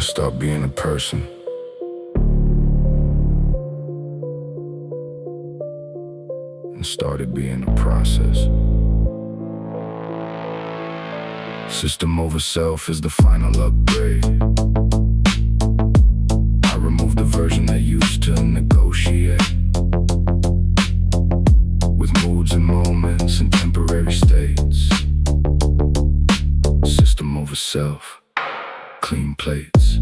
stop being a person. And started being a process. System over self is the final upgrade. I removed the version that used to negotiate with moods and moments and temporary states. System over self, clean plates.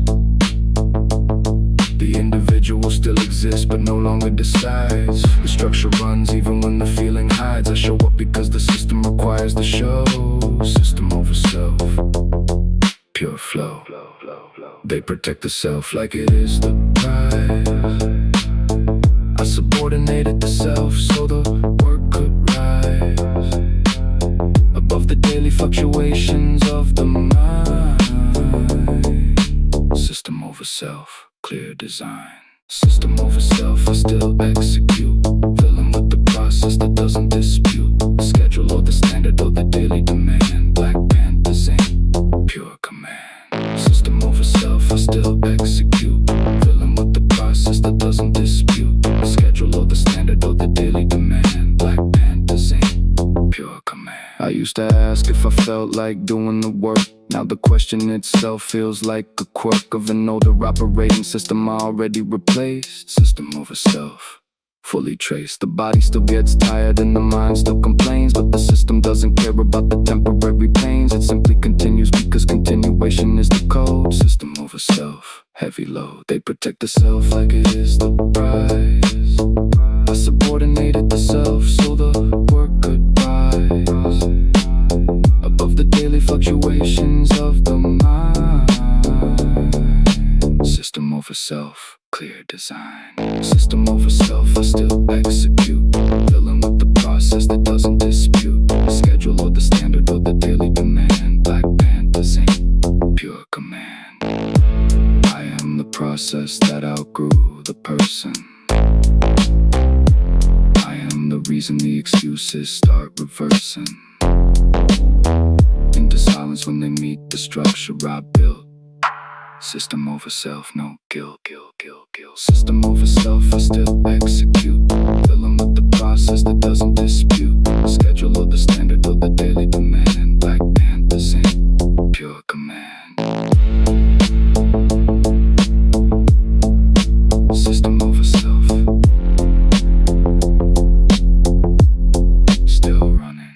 The individual still exists but no longer decides. The structure runs even when the feeling hides. I show up because the system requires the show. System over self, pure flow. They protect the self like it is the prize. I subordinated the self so the work could rise above the daily fluctuations of the mind. System over self, clear design. System over self, I still execute. Filling with the process that doesn't dispute the schedule or the standard or the daily demand. Black Panthers ain't pure command. System over self, I still execute. Filling with the process that doesn't dispute the schedule or the standard or the daily demand. Black Panthers ain't pure command. I used to ask if I felt like doing the work. Now the question itself feels like a quirk of an older operating system I already replaced. System over self, fully traced. The body still gets tired and the mind still complains, but the system doesn't care about the temporary pains. It simply continues because continuation is the code. System over self, heavy load. They protect the self like it is the prize. I subordinated the self so the work could rise above the daily fluctuations of the mind. System over self, clear design. System over self, I still execute. Filling with the process that doesn't dispute the schedule or the standard or the daily demand. Black Panthers ain't pure command. I am the process that outgrew the person. I am the reason the excuses start reversing into silence when they meet the structure I built. System over self, no guilt. System over self, I still execute. Filling with the process that doesn't dispute the schedule or the standard or the daily demand. Black Panthers ain't pure command. System over self, still running.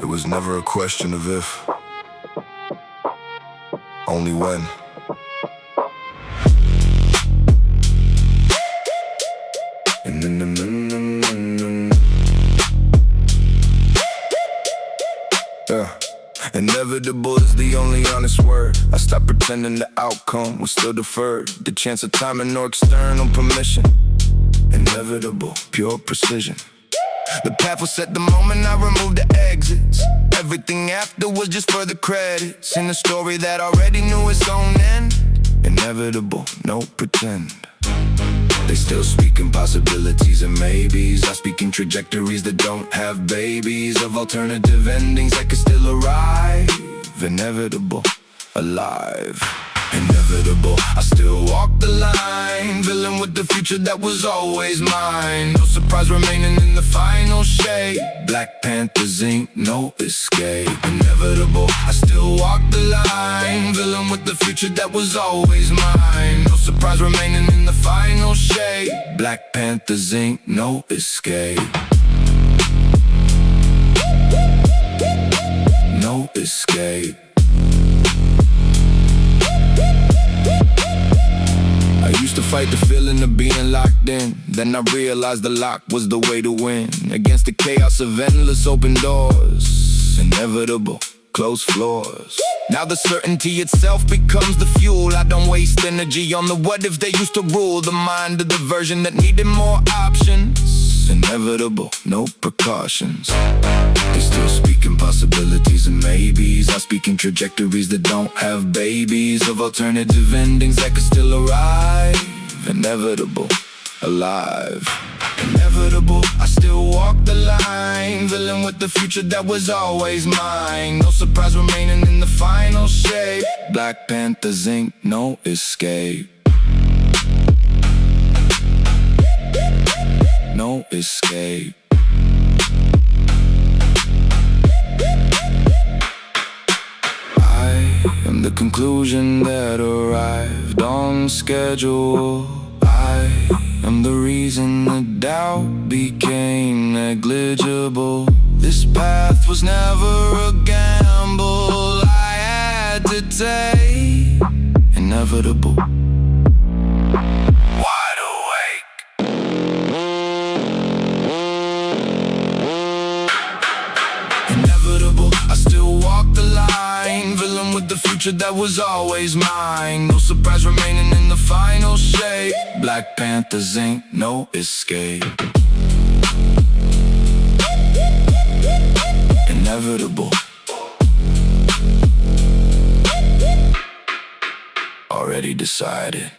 It was never a question of if, only when. Yeah. Inevitable is the only honest word. I stopped pretending the outcome was still deferred. The chance of timing or external permission. Inevitable, pure precision. The path was set the moment I removed the exits. Everything after was just further credits in a story that already knew its own end. Inevitable, no pretend. They still speak in possibilities and maybes. I speak in trajectories that don't have babies, of alternative endings that could still arrive. Inevitable, alive. Inevitable, I still walk the line, filling with the future that was always mine. No surprise remaining in the final shade. Black Panthers ain't no escape. Inevitable, I still walk the line, filling with the future that was always mine. No surprise remaining in the final shade. Black Panthers ain't no escape. No escape. I used to fight the feeling of being locked in. Then I realized the lock was the way to win. Against the chaos of endless open doors. Inevitable, closed floors. Now the certainty itself becomes the fuel. I don't waste energy on the what if they used to rule the mind of the version that needed more options. inevitable, no precautions. They still speaking possibilities and maybes. I speak in trajectories that don't have babies, of alternative endings that could still arrive. Inevitable, alive. Inevitable, I still walk the line, villain with the future that was always mine. No surprise remaining in the final shape. Black Panther, Zinc, no escape. No escape. I am the conclusion that arrived on schedule. I am the reason the doubt became negligible. This path was never a gamble I had to take. Inevitable. Wide awake. Inevitable, I still walk the line, villain with the future that was always mine. No surprise remaining in the final shape. Black Panther, Zinc, no escape. Inevitable. Already decided.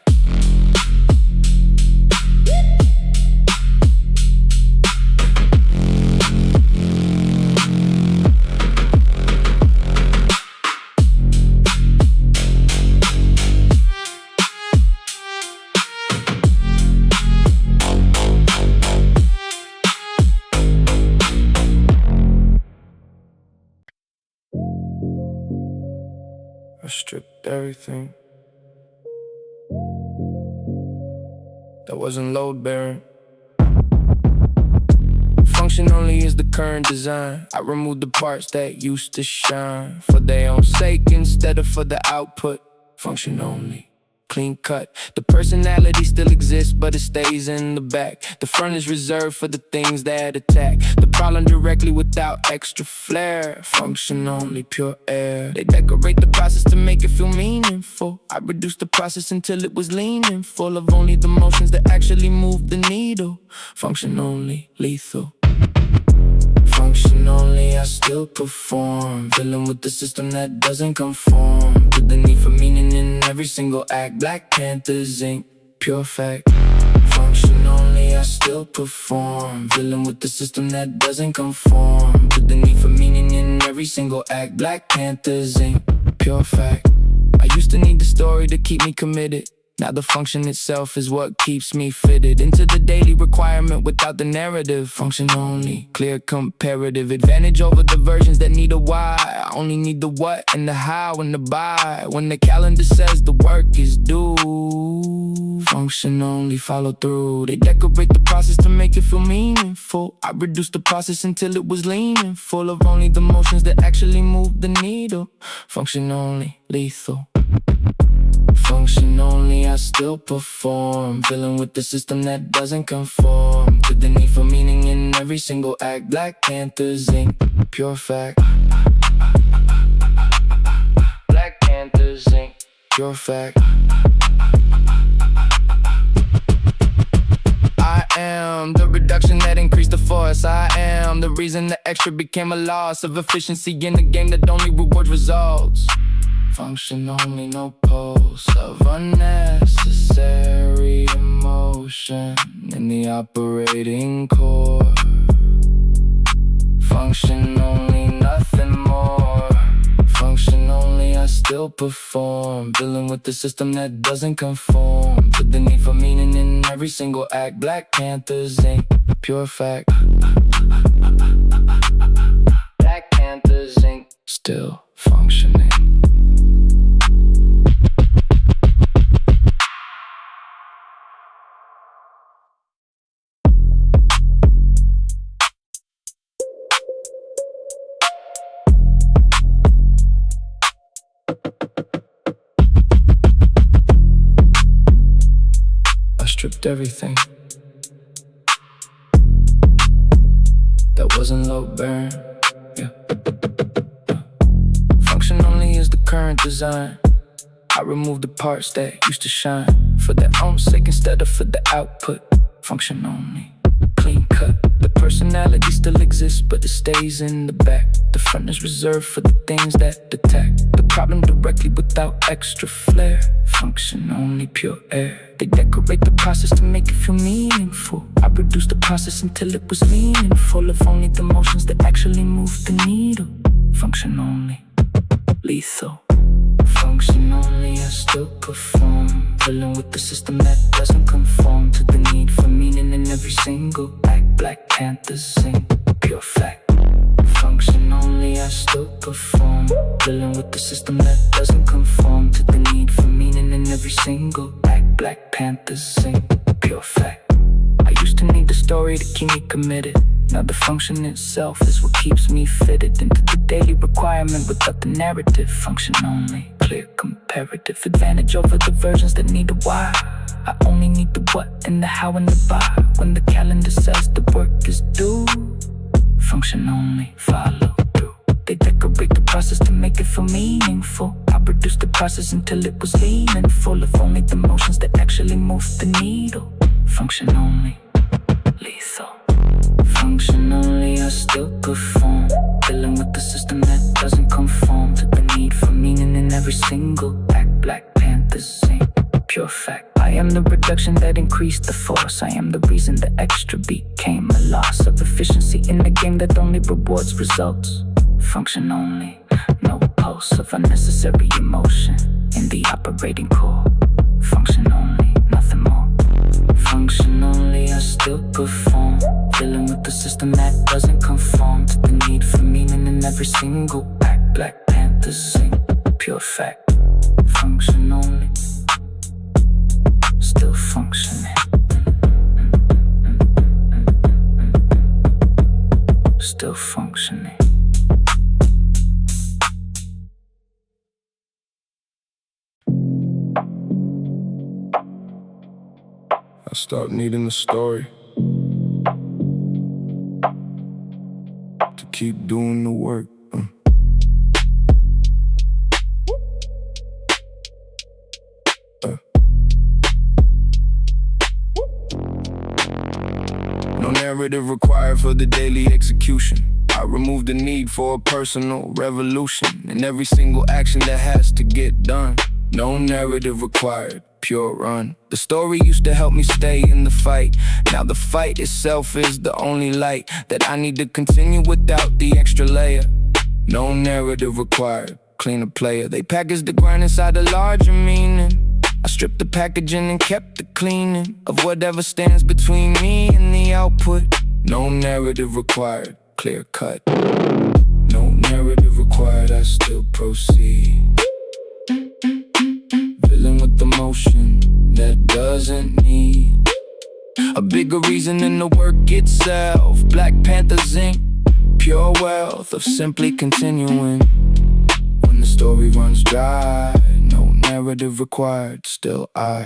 I stripped everything that wasn't load bearing. Function only is the current design. I removed the parts that used to shine for their own sake instead of for the output. Function only. Clean cut. The personality still exists, but it stays in the back. The front is reserved for the things that attack the problem directly without extra flair. Function only, pure air. They decorate the process to make it feel meaningful. I reduced the process until it was leaning, full of only the motions that actually move the needle. Function only, lethal. Function only, I still perform. Villain with the system that doesn't conform to the need for meaning in every single act. Black Panther, Zinc, pure fact. Function only, I still perform. Villain with the system that doesn't conform to the need for meaning in every single act. Black Panther, Zinc, pure fact. I used to need the story to keep me committed. Now the function itself is what keeps me fitted into the daily requirement without the narrative. Function only, clear comparative advantage over the versions that need a why. I only need the what and the how and the buy. When the calendar says the work is due, function only, follow through. They decorate the process to make it feel meaningful. I reduced the process until it was leaning, full of only the motions that actually move the needle. Function only, lethal. Function only, I still perform. Villain with the system that doesn't conform to the need for meaning in every single act. Black Panther, Zinc, pure fact. Black Panther, Zinc, pure fact. I am the reduction that increased the force. I am the reason the extra became a loss of efficiency in a game that only rewards results. Function only, no pulse of unnecessary emotion in the operating core. Function only, nothing more. Function only, I still perform. Dealing with the system that doesn't conform to the need for meaning in every single act. Black Panther, Zinc, pure fact. Black Panther, Zinc, still functioning. Stripped everything that wasn't low burn. Yeah. Function only is the current design. I removed the parts that used to shine for their own sake instead of for the output. Function only, clean cut. personality still exists, but it stays in the back. The front is reserved for the things that attack the problem directly without extra flair. Function only, pure air. They decorate the process to make it feel meaningful. I reduced the process until it was meaningful. If only the motions that actually move the needle. Function only, lethal. Function only, I still perform. Dealing with the system that doesn't conform to the need for meaning in every single act. Black Panthers sing, pure fact. Function only, I still perform. Dealing with the system that doesn't conform to the need for meaning in every single act. Black Panthers sing, pure fact. I used to need the story to keep me committed. Now the function itself is what keeps me fitted into the daily requirement without the narrative. Function only, clear comparative advantage over the versions that need the why. I only need the what and the how and the by. When the calendar says the work is due, function only, follow through. They decorate the process to make it feel meaningful. I produced the process until it was meaningful. If only the motions that actually move the needle. Function only, lethal. Function only, I still perform. Dealing with the system that doesn't conform to the need for meaning in every single act. Black Panthers sing, pure fact. I am the reduction that increased the force. I am the reason the extra beat came a loss of efficiency in the game that only rewards results. Function only, no pulse of unnecessary emotion in the operating core. Function only, nothing more. Function only, I still perform. Dealing with the system that doesn't conform to the need for meaning in every single act. Black Panthers sing, pure fact. Function only, still functioning. Still functioning. I stopped needing the story to keep doing the work. No narrative required for the daily execution. I removed the need for a personal revolution in every single action that has to get done. No narrative required, pure run. The story used to help me stay in the fight. Now the fight itself is the only light that I need to continue without the extra layer. No narrative required, cleaner player. They packaged the grind inside a larger meaning. I stripped the packaging and kept the cleaning of whatever stands between me and the output. No narrative required, clear cut. No narrative required, I still proceed. Dealing with the motion that doesn't need a bigger reason than the work itself. Black Panther Zinc, pure wealth of simply continuing. When the story runs dry, no narrative required, still I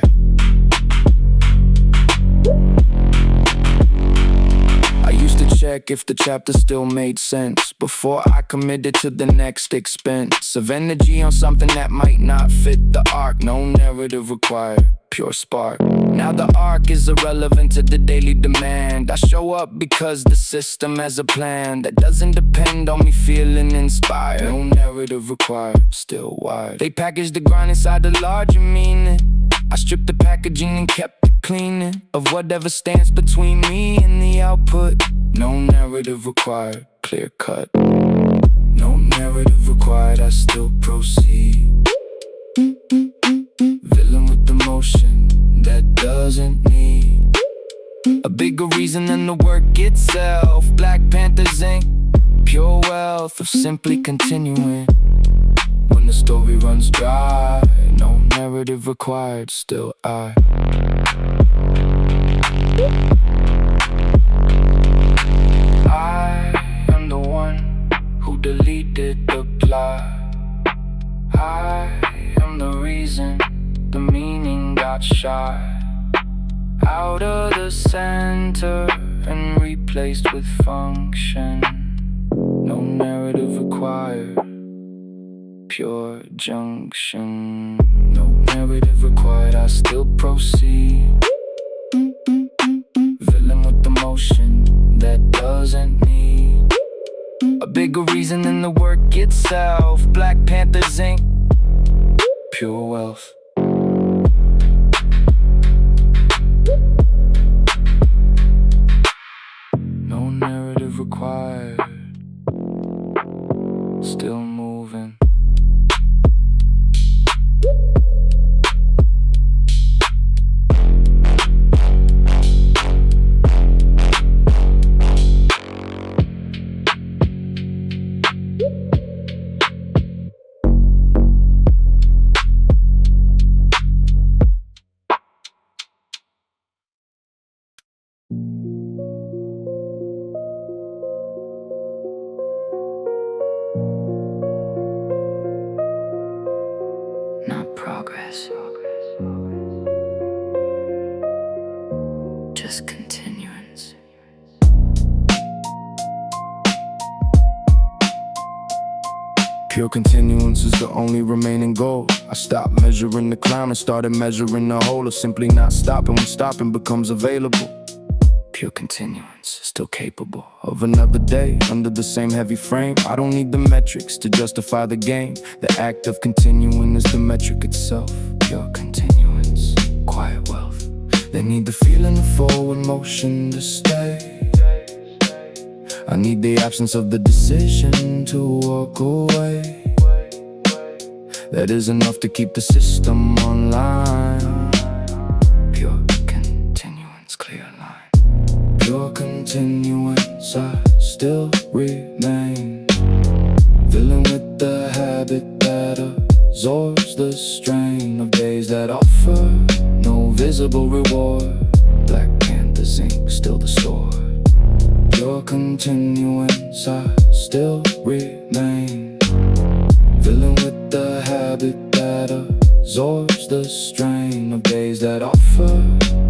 used to check if the chapter still made sense before I committed to the next expense of energy on something that might not fit the arc. No narrative required, pure spark. Now the arc is irrelevant to the daily demand. I show up because the system has a plan that doesn't depend on me feeling inspired. No narrative required, still wired. They package the grind inside a larger meaning. I stripped the packaging and kept the cleaning of whatever stands between me and the output. No narrative required, clear cut. No narrative required, I still proceed. Dealing with the motion that doesn't need a bigger reason than the work itself. Black Panther Zinc, pure wealth of simply continuing. When the story runs dry, no narrative required, still I am the one who deleted the plot. I am the reason the meaning got shot out of the center and replaced with function. No narrative required, pure junction. No narrative required, I still proceed. Villain with the motion that does doesn't need a bigger reason than the work itself. Black Panther Zinc, pure wealth. No narrative required, still moving. Not progress, just continuance. Pure continuance is the only remaining goal. I stopped measuring the clown and started measuring the whole, or simply not stopping when stopping becomes available. Pure continuance, still capable Of another day, under the same heavy frame. I don't need the metrics to justify the game. The act of continuing is the metric itself. pure continuance, quiet wealth. They need the feeling of forward motion to stay. I need the absence of the decision to walk away. That is enough to keep the system online. Pure continuance, clear line. Pure continuance, I still remain. Dealing with the habit that absorbs the strain of days that offer no visible reward. Black Panther Zinc, still the sword. Pure continuance, I still remain. Dealing with the habit that absorbs the strain of days that offer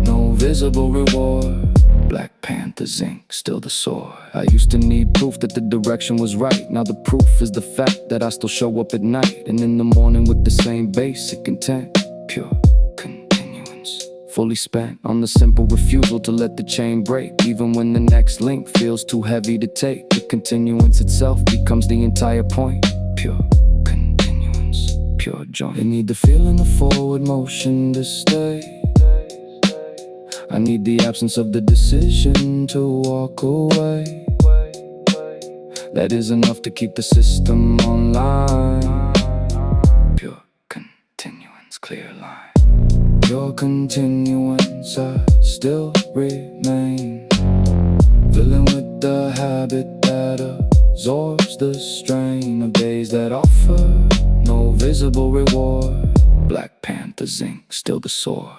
no visible reward. Black Panther Zinc, still the sword. I used to need proof that the direction was right. Now the proof is the fact that I still show up at night and in the morning with the same basic intent. Pure continuance, Fully spent on the simple refusal to let the chain break. Even when the next link feels too heavy to take, the continuance itself becomes the entire point. pure continuance, pure joy. They need the feeling of forward motion to stay. I need the absence of the decision to walk away. That is enough to keep the system online. Pure continuance, clear line. Pure continuance, I still remain. Dealing with the habit that absorbs the strain of days that offer no visible reward. Black Panther Zinc, still the sword.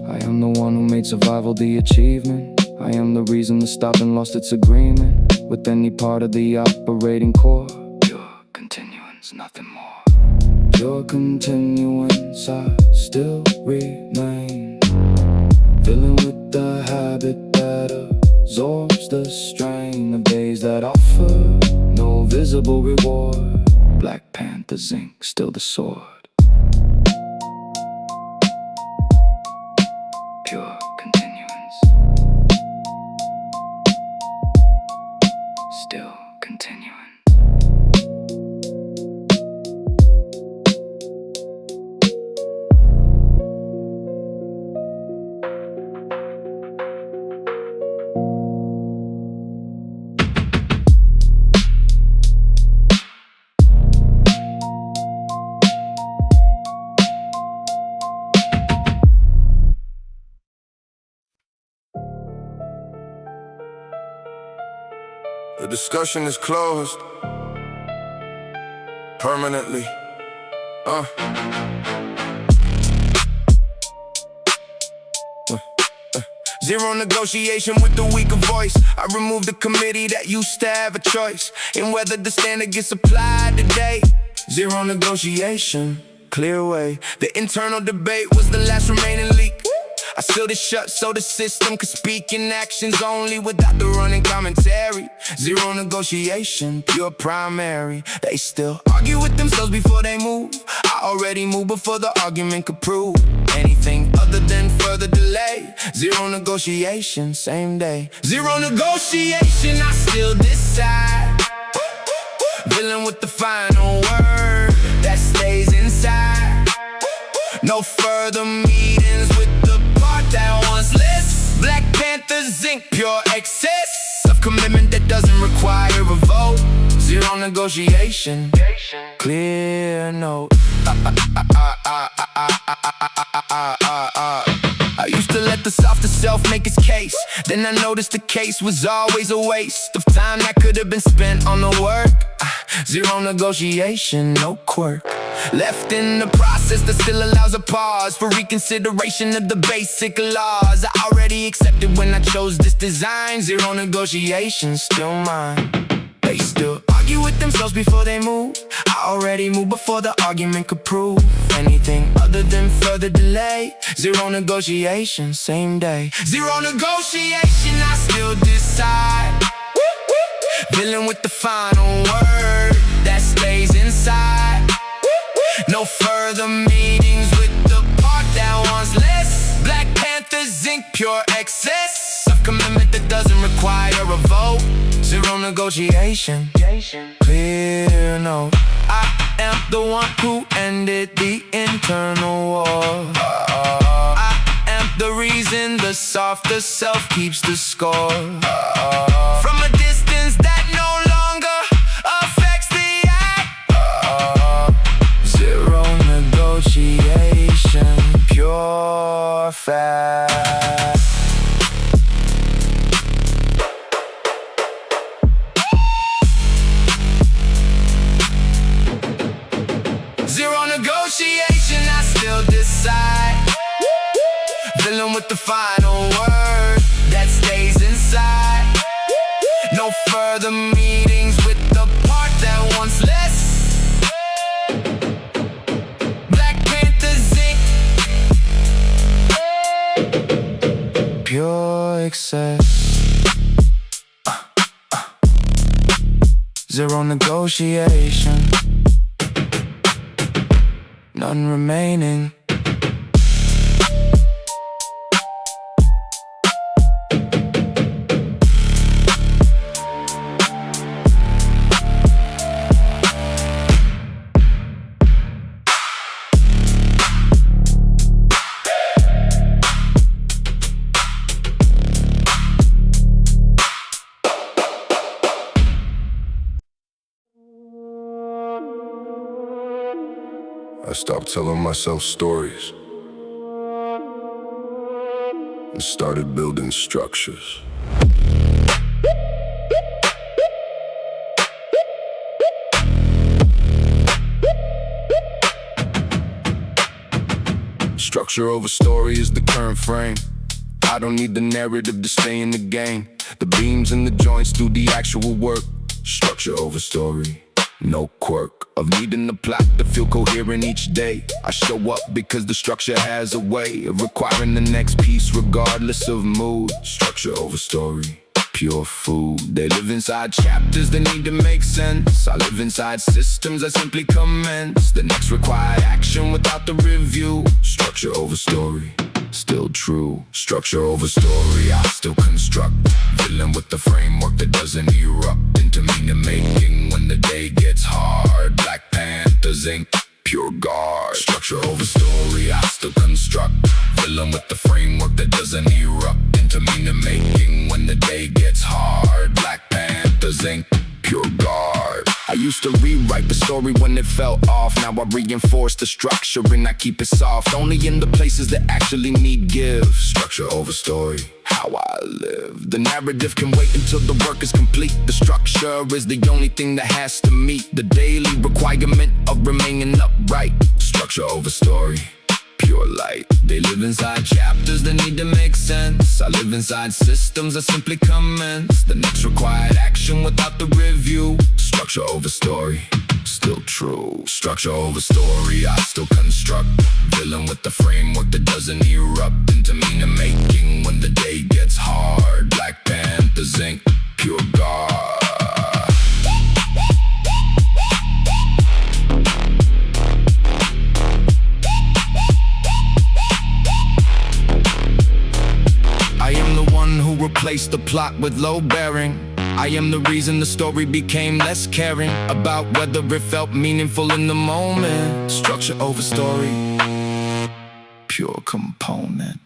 I am the one who made survival the achievement. I am the reason the stopping lost its agreement with any part of the operating core. Pure continuance, nothing more. Pure continuance, I still remain. Dealing with the habit that absorbs the strain of days that offer no visible reward. Black Panther Zinc, still the sword. Pure continuance, still continuing. The discussion is closed permanently. Zero negotiation with the weaker voice. I removed the committee that used to have a choice in whether the standard gets applied today. Zero negotiation, clear way. The internal debate was the last remaining leak. I sealed it shut so the system could speak in actions only without the running commentary. Zero negotiation, pure primary. They still argue with themselves before they move. I already moved before the argument could prove anything other than further delay. Zero negotiation, same day. Zero negotiation, I still decide. Villain with the final word that stays inside. No further meetings with the part that wants less. Black Panther, Zinc, pure excess of commitment that doesn't require a vote. Zero negotiation, clear note. I used to let the softer self make its case. Then I noticed the case was always a waste of time that could have been spent on the work. Zero negotiation, no quirk. Left in the process that still allows a pause for reconsideration of the basic laws I already accepted when I chose this design. Zero negotiation, still mine. They still argue with themselves before they move. I already moved before the argument could prove anything other than further delay. Zero negotiation, same day. Zero negotiation, I still decide. Villain with the final word that stays inside. No further meetings with the part that wants less. Black Panther, Zinc, pure excess of commitment that doesn't require a vote. Zero negotiation, clear note. I am the one who ended the internal war. I am the reason the softer self keeps the score. From a distance that no longer affects the act. Zero negotiation, pure fact. Zero negotiation, I still decide. Villain with the final word that stays inside. No further meetings with the part that wants less. Black Panther, Zinc, pure excess. Zero negotiation, none remaining. I stopped telling myself stories and started building structures. Structure over story is the current frame. I don't need the narrative to stay in the game. The beams and the joints do the actual work. Structure over story, no quirk of needing the plot to feel coherent each day. I show up because the structure has a way of requiring the next piece regardless of mood. Structure over story, pure food. They live inside chapters that need to make sense. I live inside systems that simply commence. The next required action without the review. Structure over story, still true. Structure over story, I still construct. Villain with the framework that doesn't erupt into meaning making when the day gets hard. Black Panther, Zinc, pure guard. Structure over story, I still construct. Villain with the framework that doesn't erupt into meaning making when the day gets hard. Black Panther, Zinc, pure guard. I used to rewrite the story when it fell off. Now I reinforce the structure and I keep it soft. Only in the places that actually need give. Structure over story, how I live. The narrative can wait until the work is complete. The structure is the only thing that has to meet the daily requirement of remaining upright. Structure over story, pure light. They live inside chapters that need to make sense. I live inside systems that simply commence. The next required action without the review. Structure over story, still true. Structure over story, I still construct. Villain with the framework that doesn't erupt into meaning making when the day gets hard. Black Panther, Zinc, pure God. I am the one who replaced the plot with low bearing. I am the reason the story became less caring about whether it felt meaningful in the moment. Structure over story, pure component.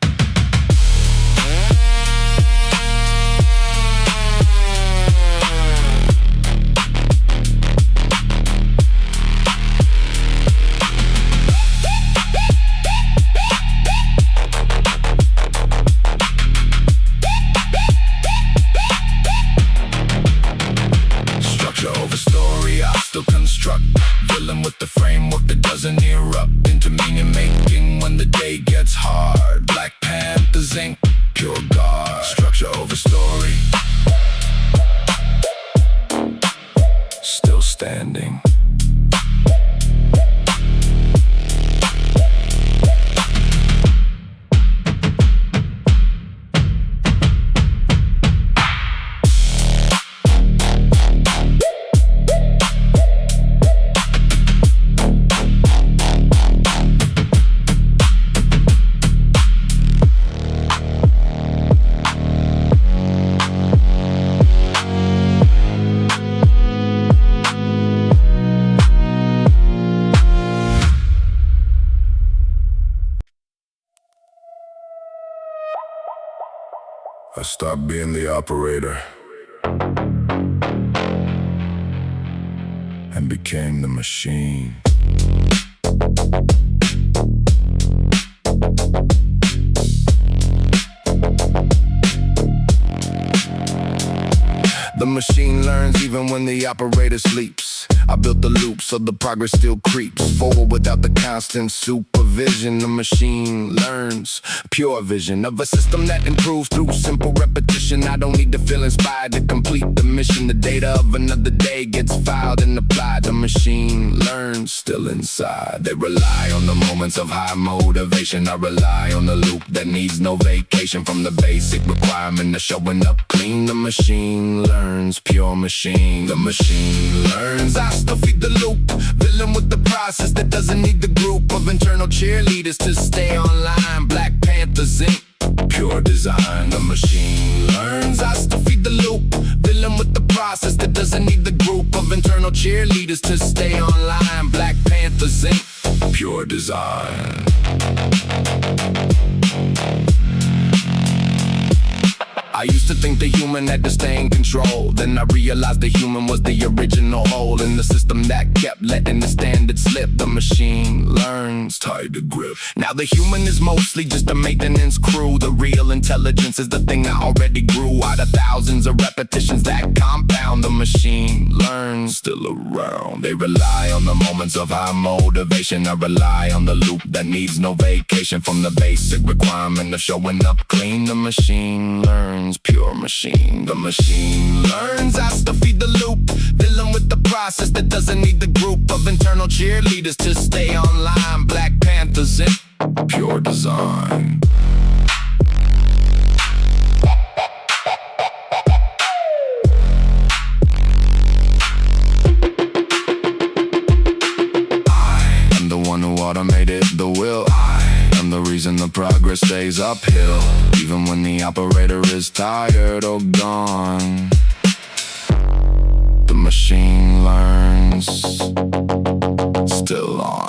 Construct, villain with the framework that doesn't erupt into meaning making when the day gets hard. Black Panther, Zinc, pure God. Structure over story, still standing. I stopped being the operator and became the machine. The machine learns even when the operator sleeps. I built the loop so the progress still creeps forward without the constant supervision. The machine learns pure vision of a system that improves through simple repetition. I don't need to feel inspired to complete the mission. The data of another day gets filed and applied. The machine learns still inside. They rely on the moments of high motivation. I rely on the loop that needs no vacation from the basic requirement of showing up clean. The machine learns pure machine. The machine learns. I still feed the loop, villain with the process that doesn't need the group of internal cheerleaders to stay online. Black Panther, Zinc, pure design. The machine learns. I still feed the loop, villain with the process that doesn't need the group of internal cheerleaders to stay online. Black Panther, Zinc, pure design. I used to think the human had to stay in control. Then I realized the human was the original hole in the system that kept letting the standard slip. The machine learns tighter grip. Now the human is mostly just a maintenance crew. The real intelligence is the thing I already grew out of thousands of repetitions that compound. The machine learns still around. They rely on the moments of high motivation. I rely on the loop that needs no vacation from the basic requirement of showing up clean. The machine learns. Pure machine. The machine learns. I still feed the loop, villain with the process that doesn't need the group of internal cheerleaders to stay online. Black Panther, Zinc, pure design. I am the one who automated the will. I'm the reason the progress stays uphill, even when the operator is tired or gone. The machine learns, still on.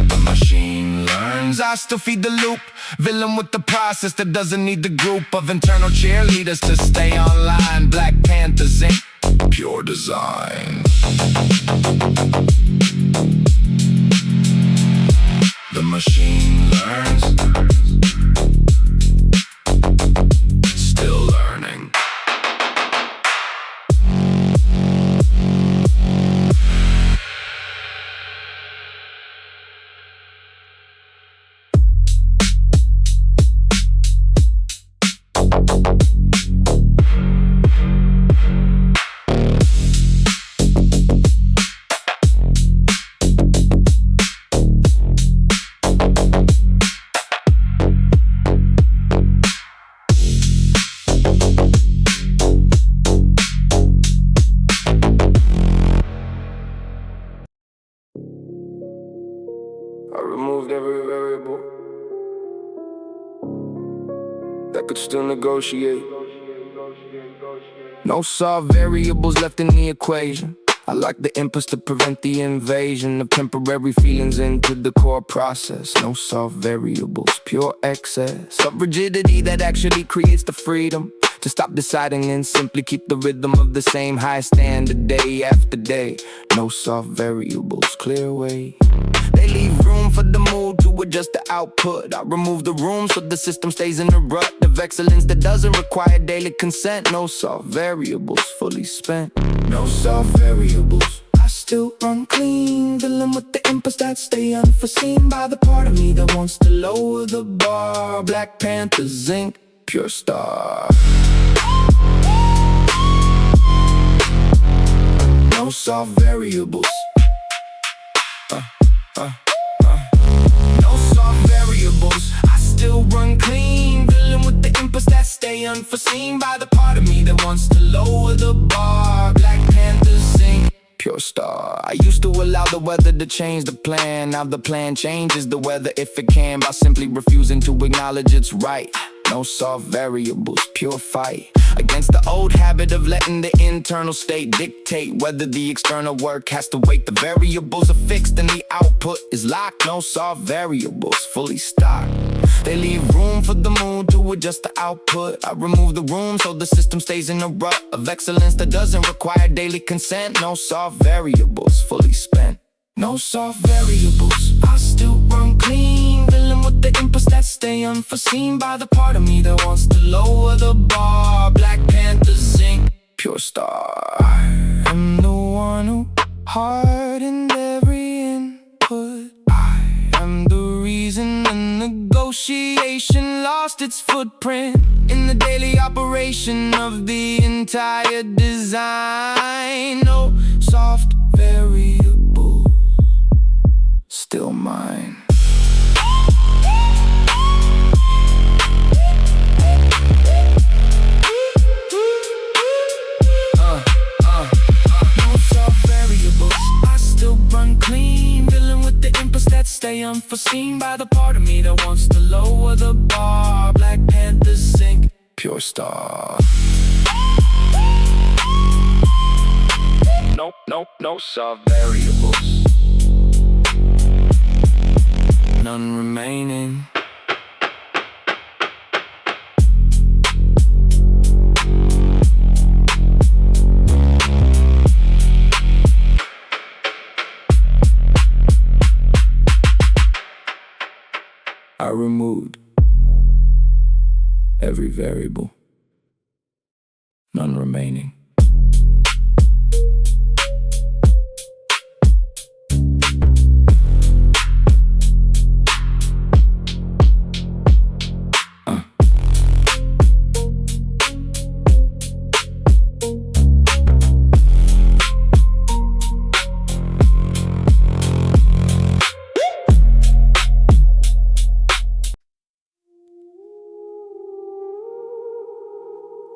The machine learns. I still feed the loop, villain with the process that doesn't need the group of internal cheerleaders to stay online. Black Panther, Zinc, pure design. The machine learns, still learning. I removed every variable that could still negotiate. No solved variables left in the equation. I like the inputs to prevent the invasion of temporary feelings into the core process. No solved variables, pure excess of rigidity that actually creates the freedom to stop deciding and simply keep the rhythm of the same high standard day after day. No solved variables, clear away. They leave room for the mood to adjust the output. I remove the room so the system stays in a rut of excellence that doesn't require daily consent. No solved variables, fully spent. No solved variables. I still run clean, dealing with the inputs that stay unforeseen by the part of me that wants to lower the bar. Black Panther, Zinc, pure star. No solved variables. No solved variables. I still run clean, dealing with the inputs that stay unforeseen by the part of me that wants to lower the bar. Black Panther, Zinc, pure star. I used to allow the weather to change the plan. Now the plan changes the weather if it can, by simply refusing to acknowledge it's right. No solved variables, pure fight against the old habit of letting the internal state dictate whether the external work has to wait. The variables are fixed and the output is locked. No solved variables, fully stocked. They leave room for the mood to adjust the output. I remove the room so the system stays in a rut of excellence that doesn't require daily consent. No solved variables, fully spent. No solved variables. I still run clean, dealing with the inputs that stay unforeseen by the part of me that wants to lower the bar. Black Panther, Zinc, pure star. I am the one who hardened every input. I am the reason the negotiation lost its footprint in the daily operation of the entire design. No soft variables, still mine. No soft variables. I still run clean, dealing with the inputs that stay unforeseen by the part of me that wants to lower the bar. Black Panther, Zinc, pure star. No soft variables. None remaining. I removed every variable. None remaining.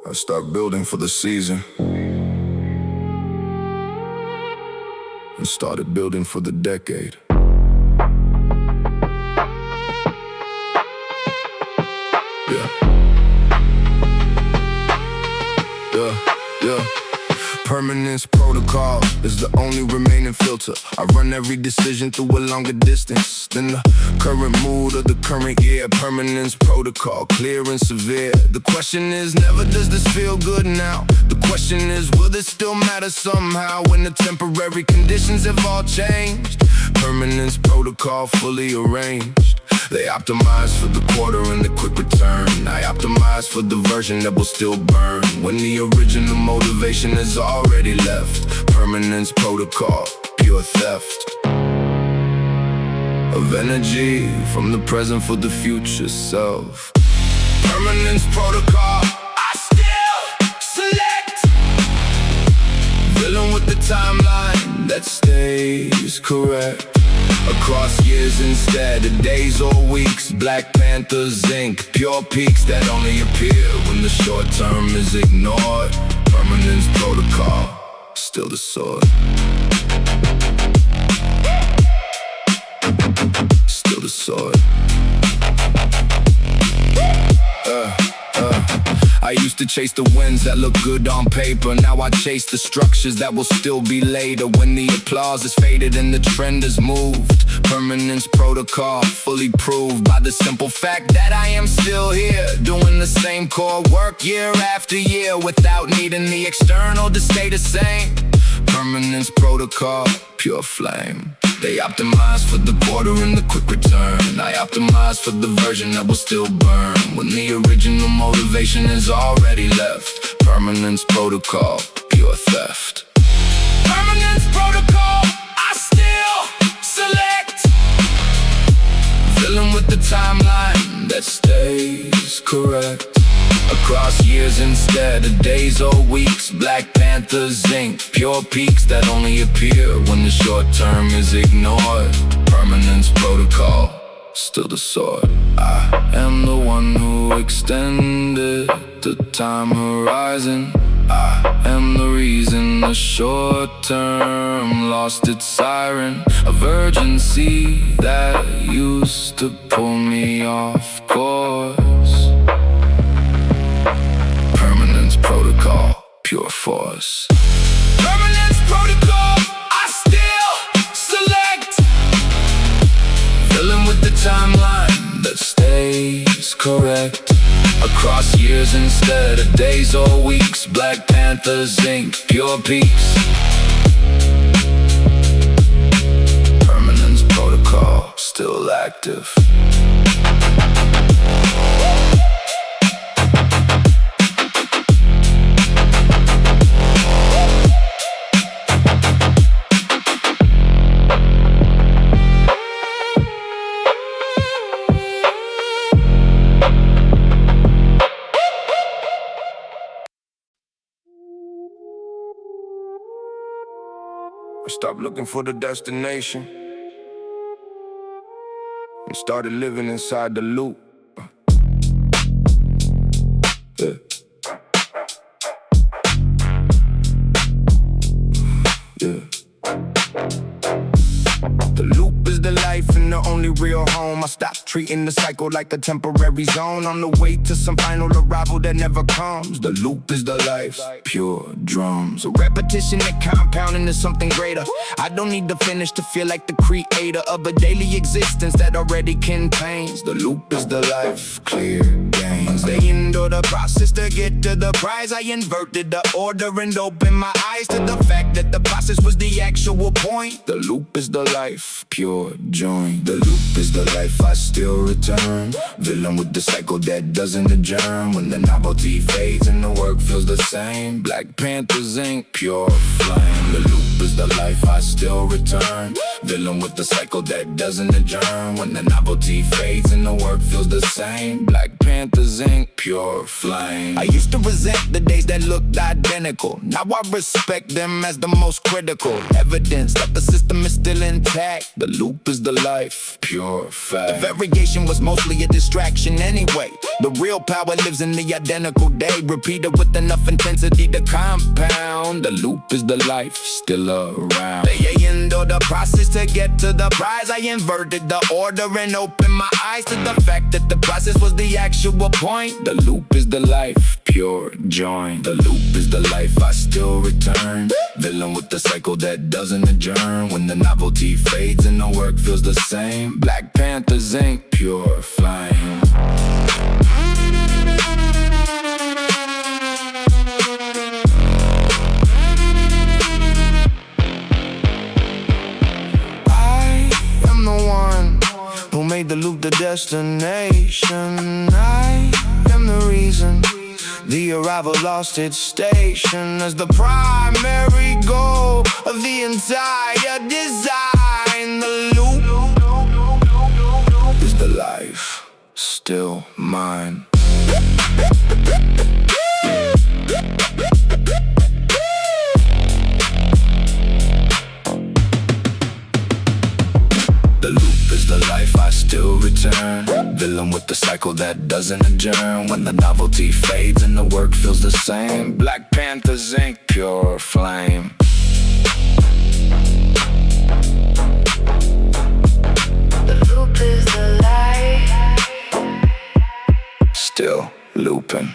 I start building for the season and started building for the decade. Yeah. Permanence Protocol is the only remaining filter. I run every decision through a longer distance than the current mood of the current year. Permanence Protocol, clear and severe. The question is never, does this feel good now? The question is, will this still matter somehow when the temporary conditions have all changed? Permanence Protocol, fully arranged. They optimize for the quarter and the quick return. I optimize for the version that will still burn when the original motivation is already left. Permanence Protocol, pure theft of energy from the present for the future self. Permanence Protocol, I still select. Dealing with the timeline that stays correct. Across years instead of days or weeks. Black Panther, Zinc, pure peaks that only appear when the short term is ignored. Permanence Protocol, still the sword. to chase the wins that look good on paper. Now I chase the structures that will still be later. When the applause is faded and the trend is moved. Permanence Protocol, fully proved by the simple fact that I am still here, doing the same core work year after year, without needing the external to stay the same. Permanence Protocol, pure flame. They optimize for the quarter and the quick return. I optimize for the version that will still burn when the original motivation is already left. Permanence Protocol, pure theft. Permanence Protocol, I still select. Filling with the timeline that stays correct. Across years instead of days or weeks. Black Panther, Zinc, pure peaks that only appear when the short term is ignored. Permanence Protocol, still the sword. I am the one who extended the time horizon. I am the reason the short term lost its siren of urgency that used to pull me off course. Permanence Protocol, pure force. Permanence Protocol, I still select. Filling with the timeline that stays correct. Across years instead of days or weeks. Black Panther, Zinc, pure peaks. Permanence Protocol, still active. Stop looking for the destination and started living inside the loop. Yeah. Yeah. The loop is the life and the only real home. I stopped treating the cycle like a temporary zone on the way to some final arrival that never comes. The loop is the life, pure drums. A repetition that compound into something greater. I don't need to finish to feel like the creator of a daily existence that already contains. The loop is the life, clear gains. They endure the process to get to the prize. I inverted the order and opened my eyes to the fact that the process was the actual point. The loop is the life, pure joy. The loop is the life I still return. Villain with the cycle that doesn't adjourn. When the novelty fades and the work feels the same. Black Panther, Zinc, pure flame. The loop is the life I still return. Villain with the cycle that doesn't adjourn. When the novelty fades and the work feels the same. Black Panther, Zinc, pure flame. I used to resent the days that looked identical. Now I respect them as the most critical evidence that the system is still intact. The loop is the life, pure fact. The variation was mostly a distraction anyway. The real power lives in the identical day, repeated with enough intensity to compound. The loop is the life, still around. They endure the process to get to the prize. I inverted the order and opened my eyes to the fact that the process was the actual point. The loop is the life, pure joy. The loop is the life I still return. Villain with the cycle that doesn't adjourn. When the novelty fades and the work feels the same. Black Panther, Zinc, pure flame. I am the one who made the loop the destination. I am the reason the arrival lost its station as the primary goal of the entire design. The loop is the life, still mine. The loop is the life I still return. Villain with the cycle that doesn't adjourn. When the novelty fades and the work feels the same. Black Panther, Zinc, pure flame. The loop is the life. Still looping.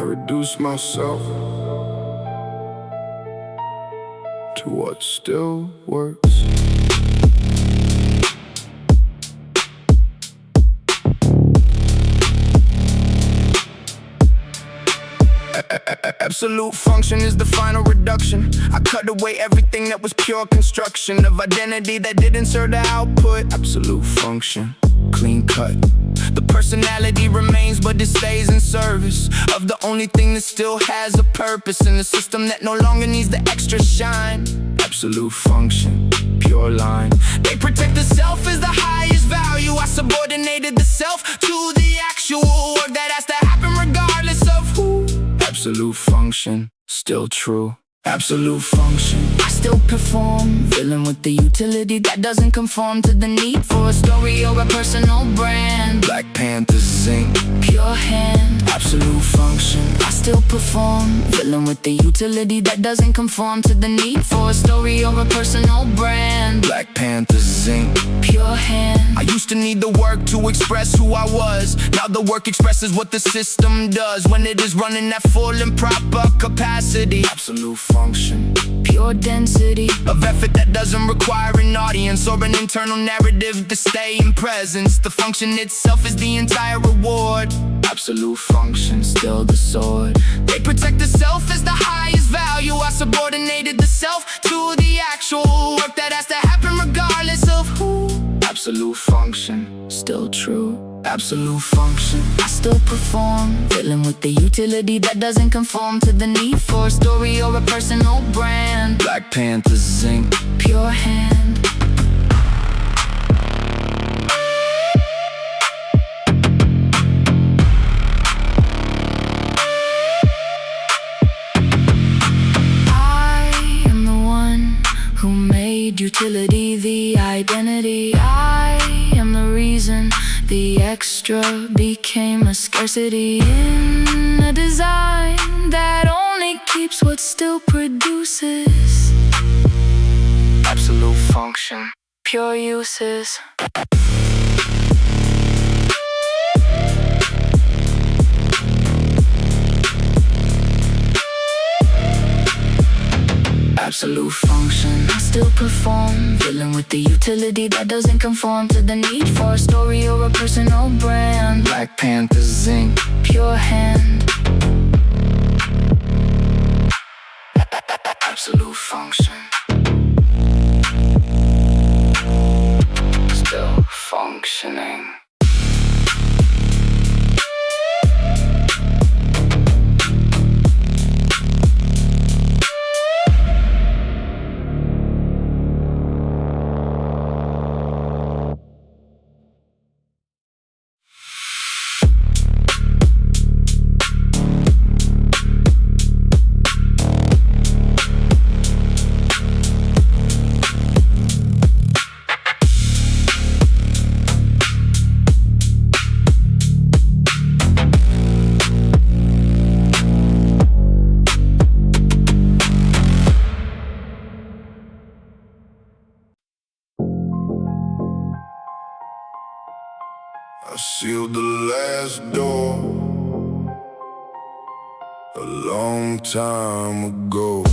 reduce myself to what still works. Absolute function is the final reduction. I cut away everything that was pure construction of identity that didn't serve the output. Absolute function, clean cut. The personality remains, but it stays in service of the only thing that still has a purpose, in a system that no longer needs the extra shine. Absolute function, pure line. They protect the self as the highest value. I subordinated the self to the actual work that has to happen regardless of who. Absolute function, still true. Absolute function, I still perform, dealing with the utility that doesn't conform to the need for a story or a personal brand. Black Panther, Zinc, pure hand. Absolute function, I still perform, dealing with the utility that doesn't conform to the need for a story or a personal brand. Black Panther, Zinc, pure hand. I used to need the work to express who I was. Now the work expresses what the system does when it is running at full and proper capacity. Absolute function, pure density of effort that doesn't require an audience or an internal narrative to stay in presence. The function itself is the entire reward. Absolute function, still the sword. They protect the self as the highest value. I subordinated the self to the actual work that has to happen regardless of who. Absolute function, still true. Absolute function, I still perform, dealing with the utility that doesn't conform to the need for a story or a personal brand. Black Panther, Zinc, pure hand. I am the one who made utility the identity. I am the reason the extra became a scarcity in a design that only keeps what still produces. Absolute function, pure uses. Absolute function, I still perform, dealing with the utility that doesn't conform to the need for a story or a personal brand. Black Panther, Zinc, pure hand. Absolute function, still functioning. I sealed the last door a long time ago.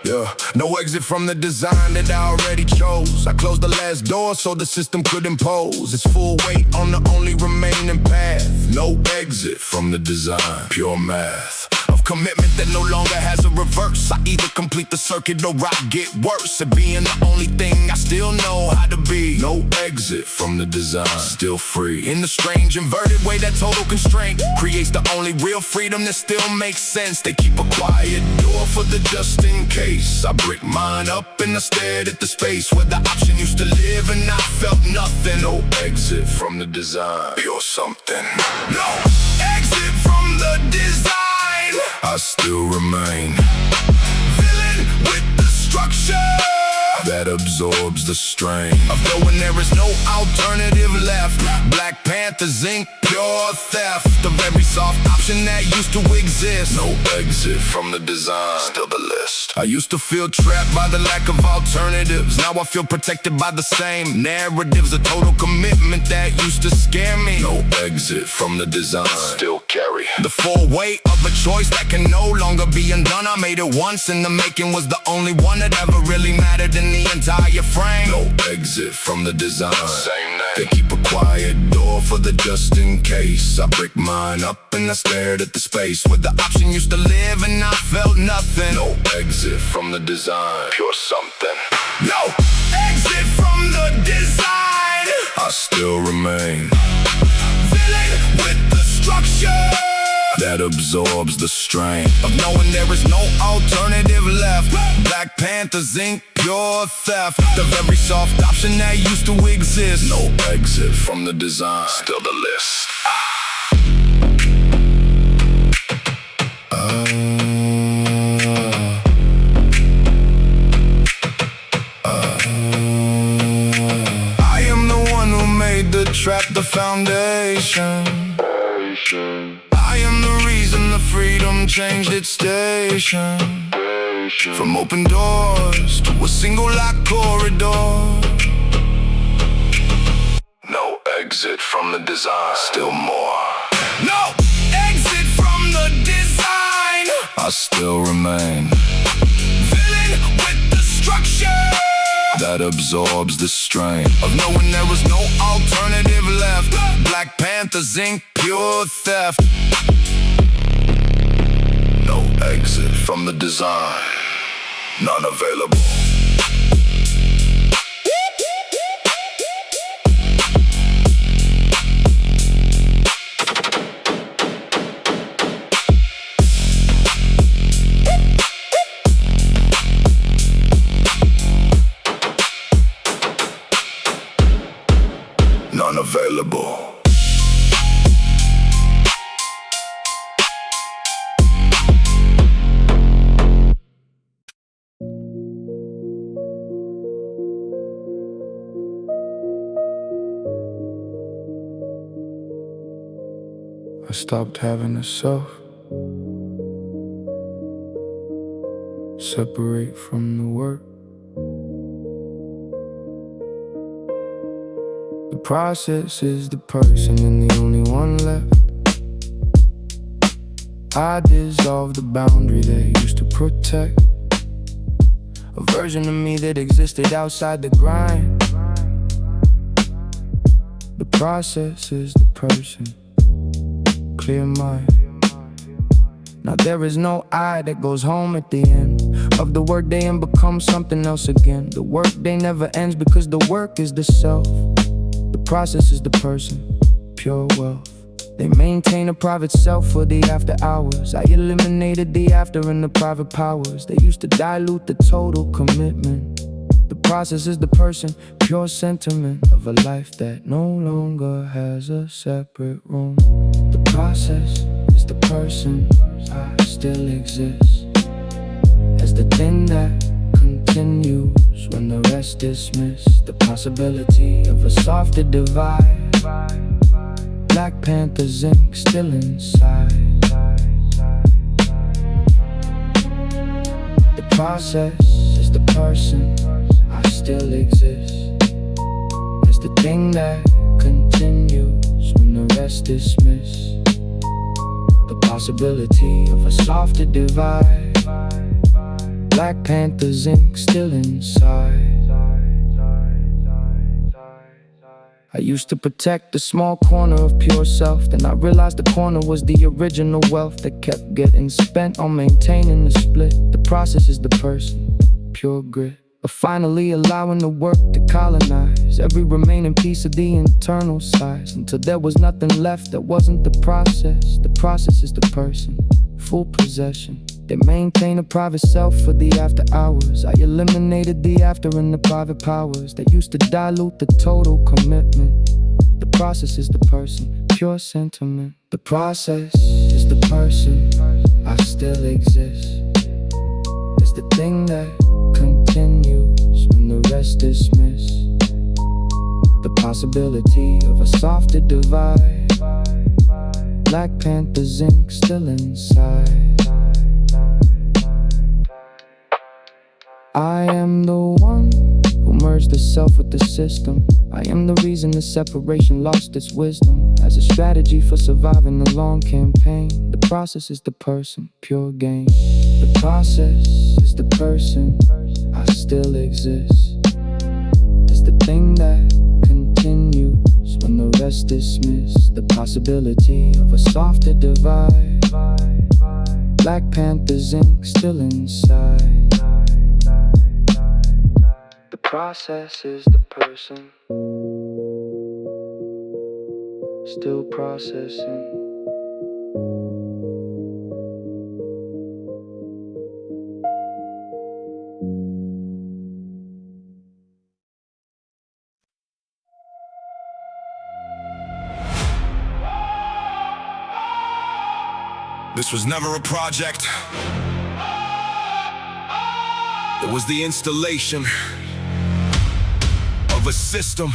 Yeah, no exit from the design that I already chose. I closed the last door so the system could impose its full weight on the only remaining path. No exit from the design, pure math of commitment that no longer has a reverse. I either complete the circuit or I get worse at being the only thing I still know how to be. No exit from the design, still free in the strange inverted way that total constraint creates the only real freedom that still makes sense. They keep a quiet door for the just in case. I brick mine up and I stared at the space where the option used to live and I felt nothing. No exit from the design, pure something. No exit from the design. I still remain villain with the structure that absorbs absorbs the strain of knowing there is no alternative left. Black Panther, Zinc, pure theft. The very soft option that used to exist. No exit from the design, still the list. I used to feel trapped by the lack of alternatives. Now I feel protected by the same narratives. A total commitment that used to scare me. No exit from the design, still carry the full weight of a choice that can no longer be undone. I made it once in the making, was the only one that ever really mattered in the entire frame. No exit from the design, same name. They keep a quiet door for the just in case. I break mine up and I stared at the space where the option used to live and I felt nothing. No exit from the design, pure something. No exit from the design. I still remain villain with the structure that absorbs the strain of knowing there is no alternative left. Black Panther, Zinc, pure theft. The very soft option that used to exist. No exit from the design, still the list. I am the one who made the trap the foundation. I am the reason the freedom changed its station. From open doors to a single locked corridor. No exit from the design, still more. No exit from the design. I still remain villain with the structure that absorbs the strain of knowing there was no alternative left. Black Panther, Zinc, pure theft. No exit from the design, none available. None available. I stopped having a self, separate from the work. The process is the person and the only one left. I dissolved the boundary that used to protect a version of me that existed outside the grind. The process is the person, clear mind. Now there is no I that goes home at the end of the workday and becomes something else again. The workday never ends because the work is the self. The process is the person, pure wealth. They maintain a private self for the after hours. I eliminated the after and the private powers. They used to dilute the total commitment. The process is the person, pure sentiment of a life that no longer has a separate room. The process is the person, I still exist as the thing that continues when the rest dismiss. The possibility of a softer divide. Black Panther, Zinc still inside. The process is the person, I still exist as the thing that continues when the rest dismiss. The possibility of a softer divide. Black Panther, Zinc still inside. I used to protect the small corner of pure self. Then I realized the corner was the original wealth that kept getting spent on maintaining the split. The process is the person, pure grit of finally allowing the work to colonize every remaining piece of the internal size, until there was nothing left that wasn't the process. The process is the person, full possession. They maintain a private self for the after hours. I eliminated the after and the private powers that used to dilute the total commitment. The process is the person, pure sentiment. The process is the person, I still exist. It's the thing that continues when the rest rest dismiss the possibility of a softer divide. Black Panther zinc still inside. I am the one who merged the self with the system. I am the reason the separation lost its wisdom. As a strategy for surviving a long campaign, the process is the person, pure gain. The process is the person, I still exist. It's the thing that continues when the rest dismiss the possibility of a softer divide. Black Panther zinc still inside. The process is the person, still processing. This was never a project. It was the installation of a system.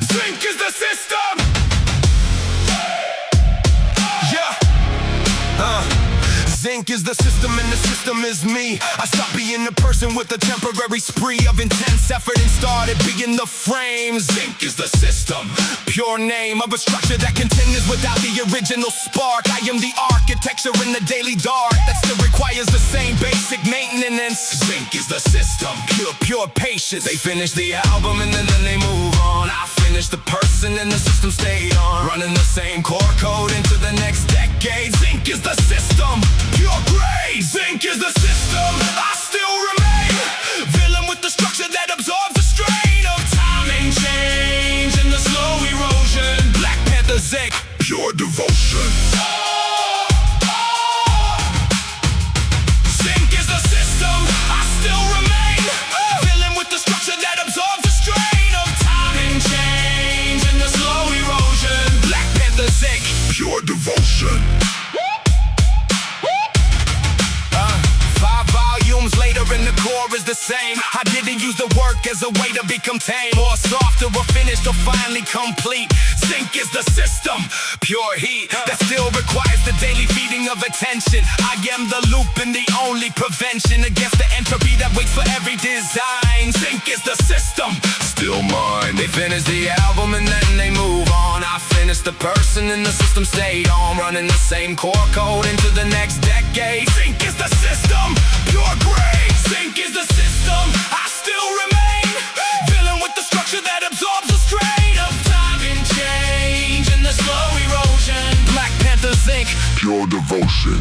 Zinc is the system. Yeah. Zinc is the system and the system is me. I stopped being the person with a temporary spree of intense effort and started being the frame. Zinc is the system, pure name of a structure that continues without the original spark. I am the architecture in the daily dark that still requires the same basic maintenance. Zinc is the system, pure patience. They finish the album and then they move on. I finished the person and the system stayed on, running the same core code into the next decade. Zinc is the system, pure gray. Zinc is the system, I still remain. Villain with the structure that absorbs the strain of time and change and the slow erosion. Black Panther Zinc, pure devotion. Zinc is the system, I still remain. Villain with the structure that absorbs the strain of time and change and the slow erosion. Black Panther Zinc, pure devotion. 5 volumes later and the core is the same. I didn't use the work as a way to become tame, or softer or finished or finally complete. Zinc is the system, pure heat that still requires the daily feeding of attention. I am the loop and the only prevention against the entropy that waits for every design. Zinc is the system, still mine. They finish the album and then they move on. I finished the person and the system stayed on, running the same core code into the next decade. Zinc is the system, pure gray. Zinc is the system, I still remain. Villain with the structure that absorbs the strain of time and change and the slow erosion. Black Panther Zinc, pure devotion.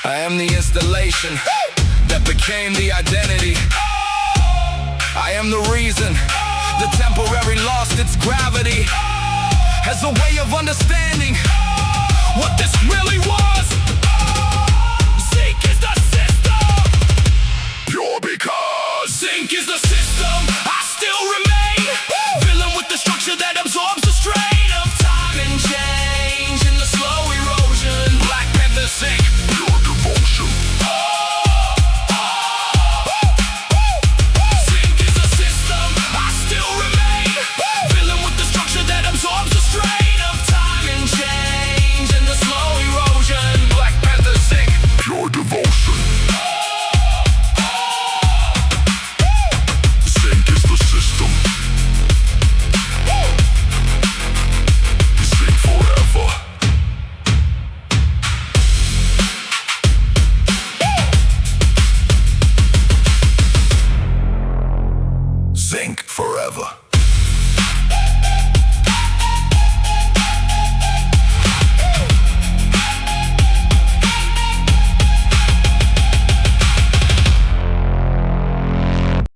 I am the installation that became the identity. I am the reason the temporary lost its gravity as a way of understanding